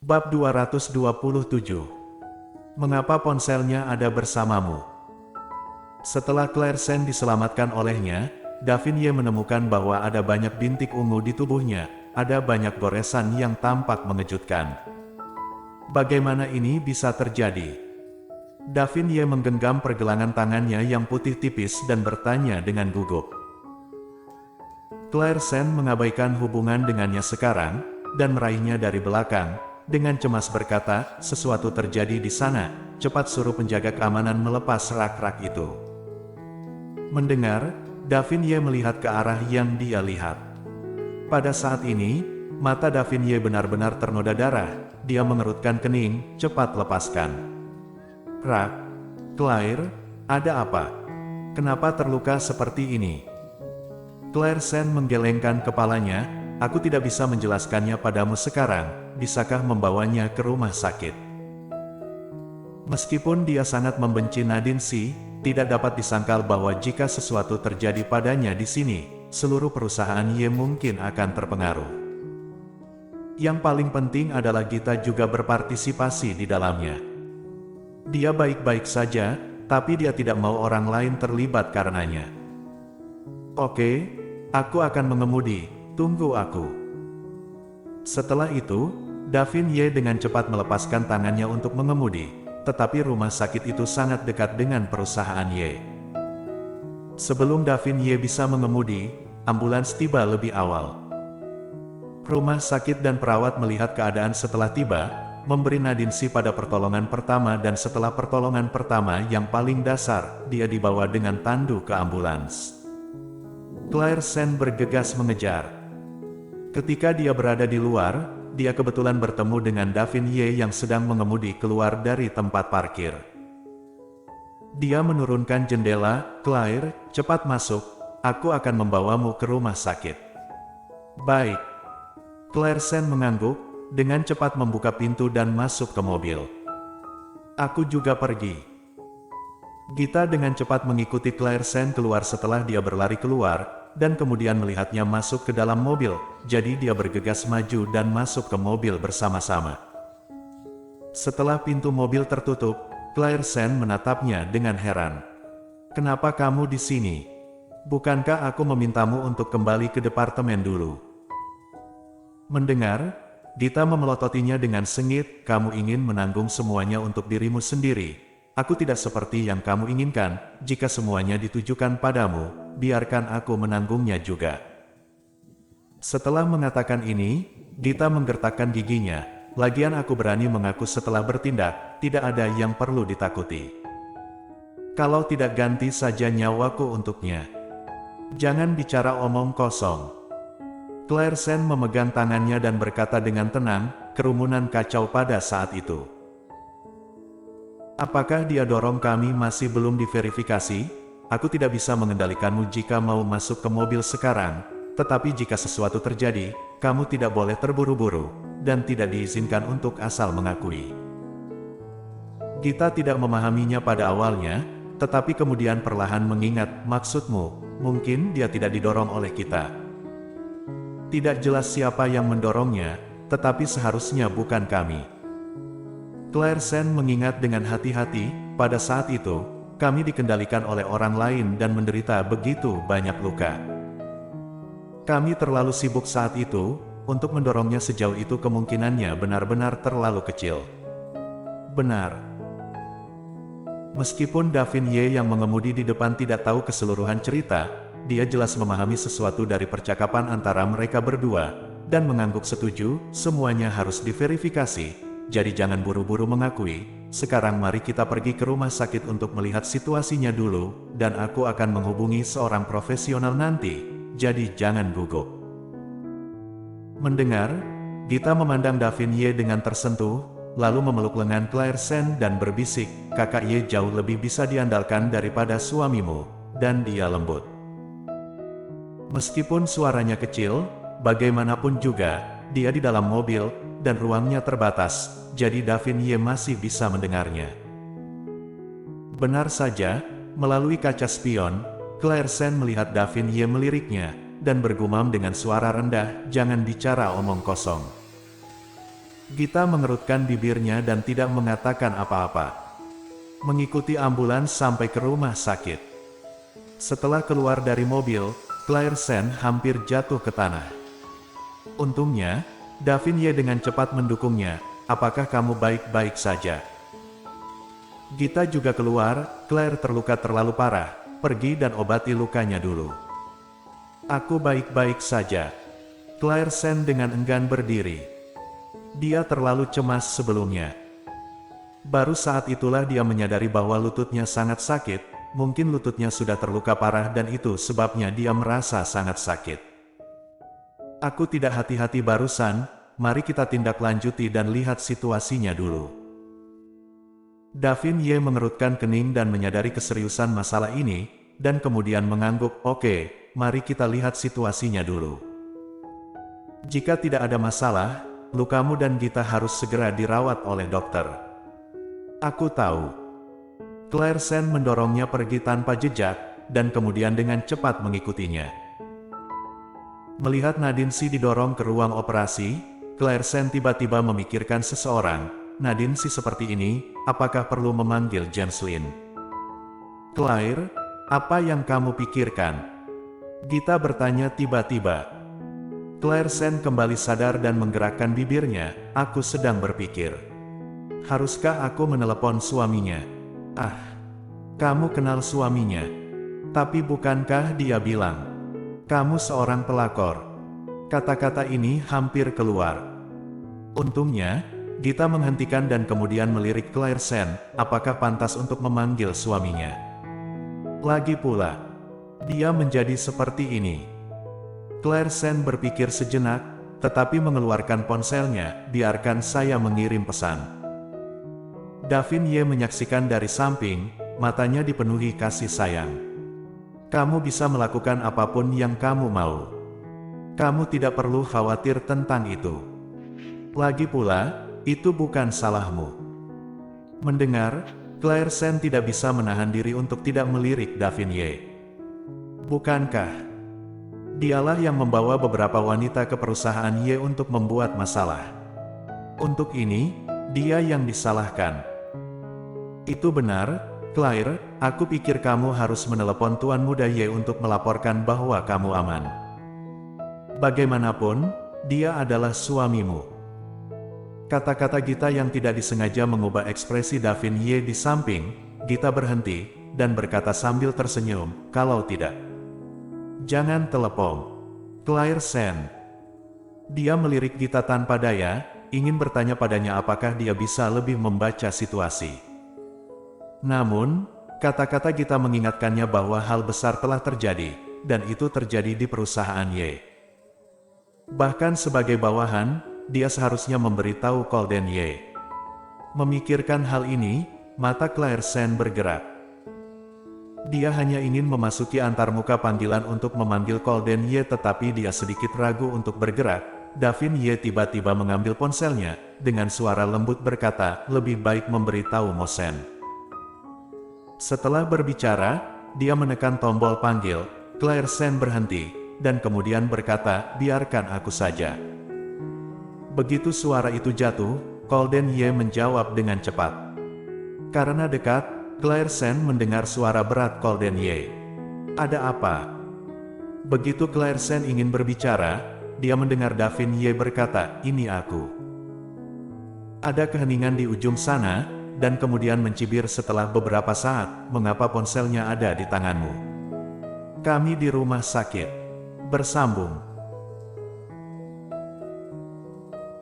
Bab 227. Mengapa ponselnya ada bersamamu? Setelah Claire Sen diselamatkan olehnya, Davin Ye menemukan bahwa ada banyak bintik ungu di tubuhnya, ada banyak goresan yang tampak mengejutkan. Bagaimana ini bisa terjadi? Davin Ye menggenggam pergelangan tangannya yang putih tipis dan bertanya dengan gugup. Claire Sen mengabaikan hubungan dengannya sekarang, dan meraihnya dari belakang, dengan cemas berkata, sesuatu terjadi di sana, cepat suruh penjaga keamanan melepas rak-rak itu. Mendengar, Davin Ye melihat ke arah yang dia lihat. Pada saat ini, mata Davin Ye benar-benar ternoda darah, dia mengerutkan kening, cepat lepaskan. Rak, Claire, ada apa? Kenapa terluka seperti ini? Claire Sen menggelengkan kepalanya, aku tidak bisa menjelaskannya padamu sekarang, bisakah membawanya ke rumah sakit? Meskipun dia sangat membenci Nadine Shi, tidak dapat disangkal bahwa jika sesuatu terjadi padanya di sini, seluruh perusahaan Ye mungkin akan terpengaruh. Yang paling penting adalah Gita juga berpartisipasi di dalamnya. Dia baik-baik saja, tapi dia tidak mau orang lain terlibat karenanya. Oke, aku akan mengemudi, tunggu aku. Setelah itu, Davin Ye dengan cepat melepaskan tangannya untuk mengemudi, tetapi rumah sakit itu sangat dekat dengan perusahaan Ye. Sebelum Davin Ye bisa mengemudi, ambulans tiba lebih awal. Rumah sakit dan perawat melihat keadaan setelah tiba, memberi Nadine Shi pada pertolongan pertama dan setelah pertolongan pertama yang paling dasar, dia dibawa dengan tandu ke ambulans. Claire Sen bergegas mengejar. Ketika dia berada di luar, dia kebetulan bertemu dengan Davin Ye yang sedang mengemudi keluar dari tempat parkir. Dia menurunkan jendela, Claire, cepat masuk, aku akan membawamu ke rumah sakit. Baik. Claire Sen mengangguk, dengan cepat membuka pintu dan masuk ke mobil. Aku juga pergi. Gita dengan cepat mengikuti Claire Sen keluar setelah dia berlari keluar, dan kemudian melihatnya masuk ke dalam mobil, jadi dia bergegas maju dan masuk ke mobil bersama-sama. Setelah pintu mobil tertutup, Claire Sen menatapnya dengan heran. Kenapa kamu di sini? Bukankah aku memintamu untuk kembali ke departemen dulu? Mendengar, Gita memelototinya dengan sengit, kamu ingin menanggung semuanya untuk dirimu sendiri. Aku tidak seperti yang kamu inginkan, jika semuanya ditujukan padamu, biarkan aku menanggungnya juga. Setelah mengatakan ini, Gita menggertakkan giginya, lagian aku berani mengaku setelah bertindak, tidak ada yang perlu ditakuti. Kalau tidak ganti saja nyawaku untuknya. Jangan bicara omong kosong. Claire Sen memegang tangannya dan berkata dengan tenang, kerumunan kacau pada saat itu. Apakah dia dorong kami masih belum diverifikasi? Aku tidak bisa mengendalikanmu jika mau masuk ke mobil sekarang, tetapi jika sesuatu terjadi, kamu tidak boleh terburu-buru, dan tidak diizinkan untuk asal mengakui. Gita tidak memahaminya pada awalnya, tetapi kemudian perlahan mengingat, maksudmu, mungkin dia tidak didorong oleh kita. Tidak jelas siapa yang mendorongnya, tetapi seharusnya bukan kami. Claire Sen mengingat dengan hati-hati, pada saat itu, kami dikendalikan oleh orang lain dan menderita begitu banyak luka. Kami terlalu sibuk saat itu, untuk mendorongnya sejauh itu kemungkinannya benar-benar terlalu kecil. Benar. Meskipun Davin Ye yang mengemudi di depan tidak tahu keseluruhan cerita, dia jelas memahami sesuatu dari percakapan antara mereka berdua, dan mengangguk setuju, semuanya harus diverifikasi, jadi jangan buru-buru mengakui, sekarang mari kita pergi ke rumah sakit untuk melihat situasinya dulu, dan aku akan menghubungi seorang profesional nanti, jadi jangan gugup. Mendengar, Gita memandang Davin Ye dengan tersentuh, lalu memeluk lengan Claire Sen dan berbisik, kakak Ye jauh lebih bisa diandalkan daripada suamimu, dan dia lembut. Meskipun suaranya kecil, bagaimanapun juga, dia di dalam mobil, dan ruangnya terbatas, jadi Davin Ye masih bisa mendengarnya. Benar saja, melalui kaca spion, Claire Sen melihat Davin Ye meliriknya, dan bergumam dengan suara rendah, jangan bicara omong kosong. Gita mengerutkan bibirnya dan tidak mengatakan apa-apa. Mengikuti ambulans sampai ke rumah sakit. Setelah keluar dari mobil, Claire Sen hampir jatuh ke tanah. Untungnya, Davin dengan cepat mendukungnya. Apakah kamu baik-baik saja? Gita juga keluar. Claire terluka terlalu parah. Pergi dan obati lukanya dulu. Aku baik-baik saja. Claire Sen dengan enggan berdiri. Dia terlalu cemas sebelumnya. Baru saat itulah dia menyadari bahwa lututnya sangat sakit. Mungkin lututnya sudah terluka parah dan itu sebabnya dia merasa sangat sakit. Aku tidak hati-hati barusan. Mari kita tindak lanjuti dan lihat situasinya dulu. Davin mengerutkan kening dan menyadari keseriusan masalah ini, dan kemudian mengangguk, oke, mari kita lihat situasinya dulu. Jika tidak ada masalah, lukamu dan Gita harus segera dirawat oleh dokter. Aku tahu. Claire Sen mendorongnya pergi tanpa jejak, dan kemudian dengan cepat mengikutinya. Melihat Nadine didorong ke ruang operasi, Claire Sen tiba-tiba memikirkan seseorang. Nadine seperti ini, apakah perlu memanggil James Lin? Claire, apa yang kamu pikirkan? Gita bertanya tiba-tiba. Claire Sen kembali sadar dan menggerakkan bibirnya. Aku sedang berpikir. Haruskah aku menelepon suaminya? Kamu kenal suaminya. Tapi bukankah dia bilang, kamu seorang pelakor? Kata-kata ini hampir keluar. Untungnya, Gita menghentikan dan kemudian melirik Claire Sen, apakah pantas untuk memanggil suaminya? Lagi pula, dia menjadi seperti ini. Claire Sen berpikir sejenak, tetapi mengeluarkan ponselnya, biarkan saya mengirim pesan. Davin menyaksikan dari samping, matanya dipenuhi kasih sayang. Kamu bisa melakukan apapun yang kamu mau. Kamu tidak perlu khawatir tentang itu. Lagi pula, itu bukan salahmu. Mendengar, Claire Sen tidak bisa menahan diri untuk tidak melirik Davin Bukankah dialah yang membawa beberapa wanita ke perusahaan untuk membuat masalah? Untuk ini, dia yang disalahkan. Itu benar, Claire, aku pikir kamu harus menelepon Tuan Muda untuk melaporkan bahwa kamu aman. Bagaimanapun, dia adalah suamimu. Kata-kata Gita yang tidak disengaja mengubah ekspresi Davin di samping. Gita berhenti, dan berkata sambil tersenyum, kalau tidak, jangan telepon. Claire Sen. Dia melirik Gita tanpa daya, ingin bertanya padanya apakah dia bisa lebih membaca situasi. Namun, kata-kata Gita mengingatkannya bahwa hal besar telah terjadi, dan itu terjadi di perusahaan Bahkan sebagai bawahan, dia seharusnya memberitahu Golden Memikirkan hal ini, mata Claire Sen bergerak. Dia hanya ingin memasuki antarmuka panggilan untuk memanggil Golden tetapi dia sedikit ragu untuk bergerak. Davin tiba-tiba mengambil ponselnya, dengan suara lembut berkata, lebih baik memberitahu Mosen. Setelah berbicara, dia menekan tombol panggil. Claire Sen berhenti, dan kemudian berkata, biarkan aku saja. Begitu suara itu jatuh, Golden menjawab dengan cepat. Karena dekat, Claire Sen mendengar suara berat Golden Ada apa? Begitu Claire Sen ingin berbicara, dia mendengar Davin berkata, ini aku. Ada keheningan di ujung sana, dan kemudian mencibir setelah beberapa saat, mengapa ponselnya ada di tanganmu? Kami di rumah sakit. Bersambung.